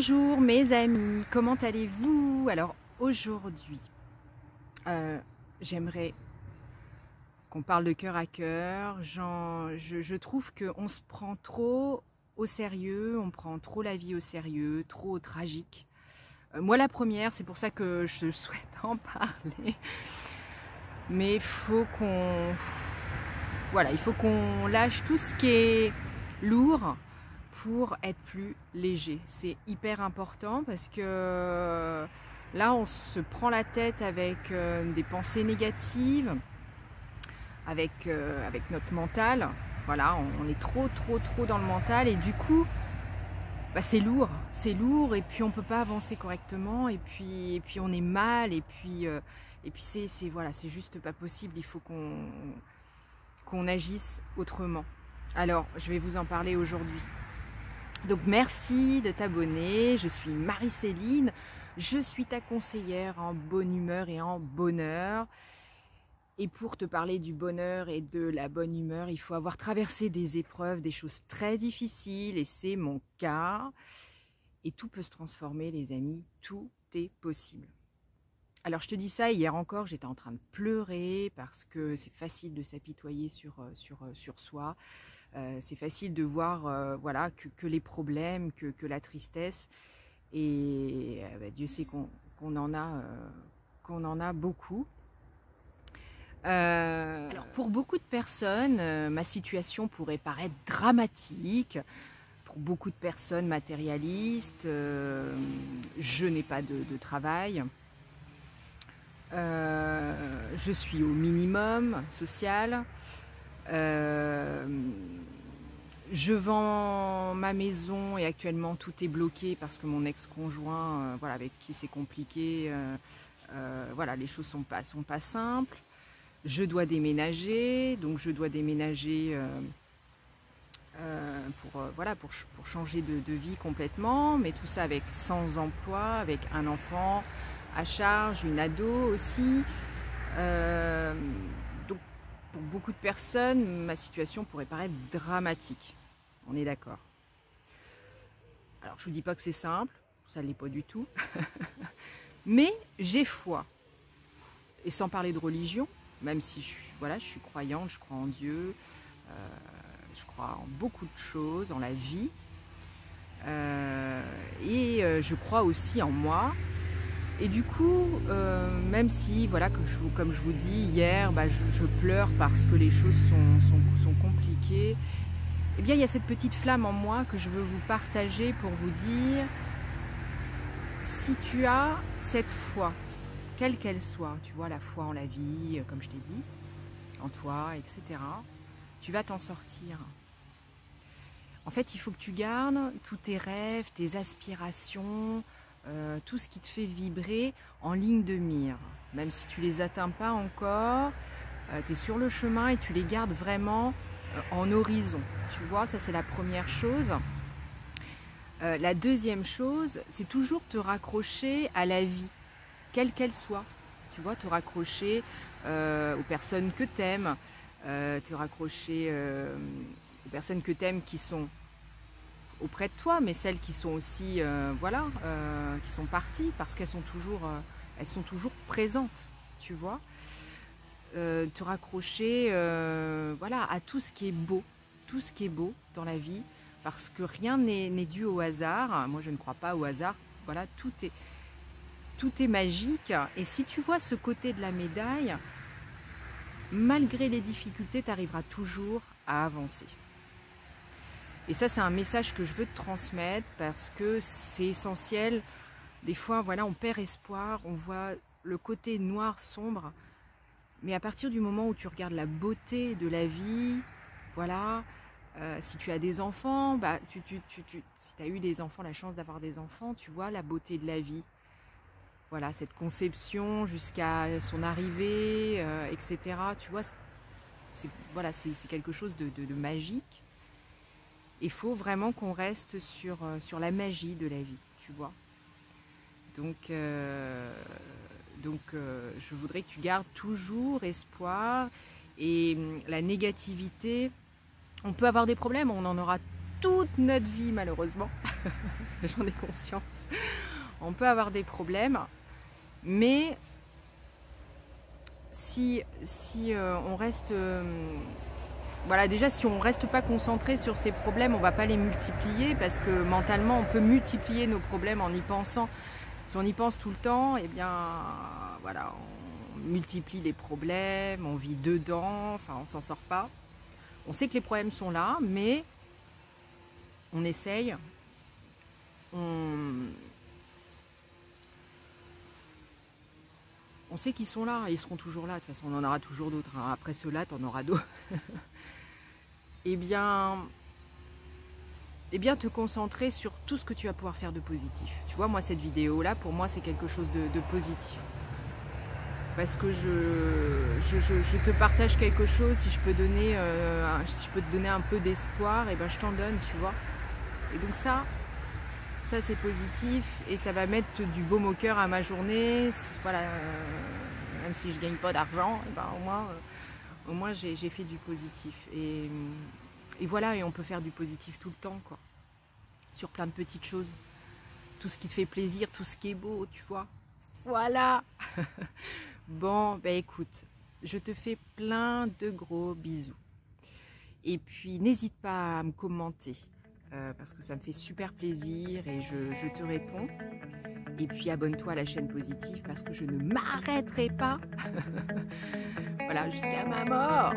Bonjour mes amis, comment allez-vous? Alors aujourd'hui, j'aimerais qu'on parle de cœur à cœur. Je trouve qu'on se prend trop au sérieux, on prend trop la vie au sérieux, trop au tragique. Moi la première, c'est pour ça que je souhaite en parler. Mais il faut qu'on lâche tout ce qui est lourd pour être plus léger. C'est hyper important parce que là on se prend la tête avec des pensées négatives, avec notre mental. Voilà, on est trop dans le mental et du coup c'est lourd et puis on peut pas avancer correctement et puis on est mal et puis c'est juste pas possible. Il faut qu'on agisse autrement. Alors je vais vous en parler aujourd'hui. Donc merci de t'abonner, je suis Marie-Céline, je suis ta conseillère en bonne humeur et en bonheur. Et pour te parler du bonheur et de la bonne humeur, il faut avoir traversé des épreuves, des choses très difficiles, et c'est mon cas. Et tout peut se transformer les amis, tout est possible. Alors je te dis ça, hier encore j'étais en train de pleurer parce que c'est facile de s'apitoyer sur soi. C'est facile de voir voilà, que les problèmes, que la tristesse. Et Dieu sait qu'on en a beaucoup. Alors pour beaucoup de personnes, ma situation pourrait paraître dramatique. Pour beaucoup de personnes matérialistes, je n'ai pas de travail. Je suis au minimum social. Je vends ma maison et actuellement tout est bloqué parce que mon ex-conjoint, voilà, avec qui c'est compliqué, voilà, les choses sont pas simples. Je dois déménager, donc je dois déménager pour changer de vie complètement, mais tout ça avec sans emploi, avec un enfant à charge, une ado aussi. Donc pour beaucoup de personnes, ma situation pourrait paraître dramatique. On est d'accord. Alors je vous dis pas que c'est simple, ça l'est pas du tout. Mais j'ai foi. Et sans parler de religion, même si je suis croyante, je crois en Dieu, je crois en beaucoup de choses, en la vie. Je crois aussi en moi. Et du coup, même si, voilà, comme je vous dis, hier, je pleure parce que les choses sont compliquées, eh bien, il y a cette petite flamme en moi que je veux vous partager pour vous dire, si tu as cette foi, quelle qu'elle soit, tu vois, la foi en la vie, comme je t'ai dit, en toi, etc., tu vas t'en sortir. En fait, il faut que tu gardes tous tes rêves, tes aspirations, tout ce qui te fait vibrer en ligne de mire. Même si tu ne les atteins pas encore, tu es sur le chemin et tu les gardes vraiment en horizon. Tu vois, ça c'est la première chose. La deuxième chose, c'est toujours te raccrocher à la vie, quelle qu'elle soit. Tu vois, te raccrocher aux personnes que tu aimes, te raccrocher aux personnes que tu aimes qui sont auprès de toi, mais celles qui sont aussi, qui sont parties parce qu'elles sont toujours présentes, tu vois. Te raccrocher voilà, à tout ce qui est beau dans la vie, parce que rien n'est dû au hasard. Moi, je ne crois pas au hasard. Voilà, tout est magique. Et si tu vois ce côté de la médaille, malgré les difficultés, tu arriveras toujours à avancer. Et ça, c'est un message que je veux te transmettre parce que c'est essentiel. Des fois, voilà, on perd espoir, on voit le côté noir, sombre. Mais à partir du moment où tu regardes la beauté de la vie, voilà, si tu as des enfants, si tu as eu des enfants, la chance d'avoir des enfants, tu vois la beauté de la vie. Voilà, cette conception jusqu'à son arrivée, etc. Tu vois, c'est quelque chose de magique. Il faut vraiment qu'on reste sur la magie de la vie, tu vois. Donc je voudrais que tu gardes toujours espoir. Et la négativité, on peut avoir des problèmes, on en aura toute notre vie malheureusement. parce que j'en ai conscience. On peut avoir des problèmes, mais si on reste... voilà, déjà si on ne reste pas concentré sur ces problèmes, on ne va pas les multiplier, parce que mentalement on peut multiplier nos problèmes en y pensant. Si on y pense tout le temps, eh bien voilà, on multiplie les problèmes, on vit dedans, enfin on s'en sort pas. On sait que les problèmes sont là, mais on essaye, on sait qu'ils sont là, ils seront toujours là, de toute façon on en aura toujours d'autres, hein. Après ceux-là, tu en auras d'autres. Eh bien, te concentrer sur tout ce que tu vas pouvoir faire de positif. Tu vois, moi cette vidéo-là, pour moi c'est quelque chose de positif. Parce que je te partage quelque chose, si je peux donner, te donner un peu d'espoir, et ben je t'en donne, tu vois. Et donc ça c'est positif, et ça va mettre du baume au cœur à ma journée. Voilà, même si je gagne pas d'argent, et ben au moins j'ai fait du positif. Et voilà, et on peut faire du positif tout le temps, quoi. Sur plein de petites choses. Tout ce qui te fait plaisir, tout ce qui est beau, tu vois. Voilà. Bon, ben écoute, je te fais plein de gros bisous. Et puis n'hésite pas à me commenter, parce que ça me fait super plaisir et je te réponds. Et puis abonne-toi à la chaîne Positive, parce que je ne m'arrêterai pas. Voilà, jusqu'à ma mort.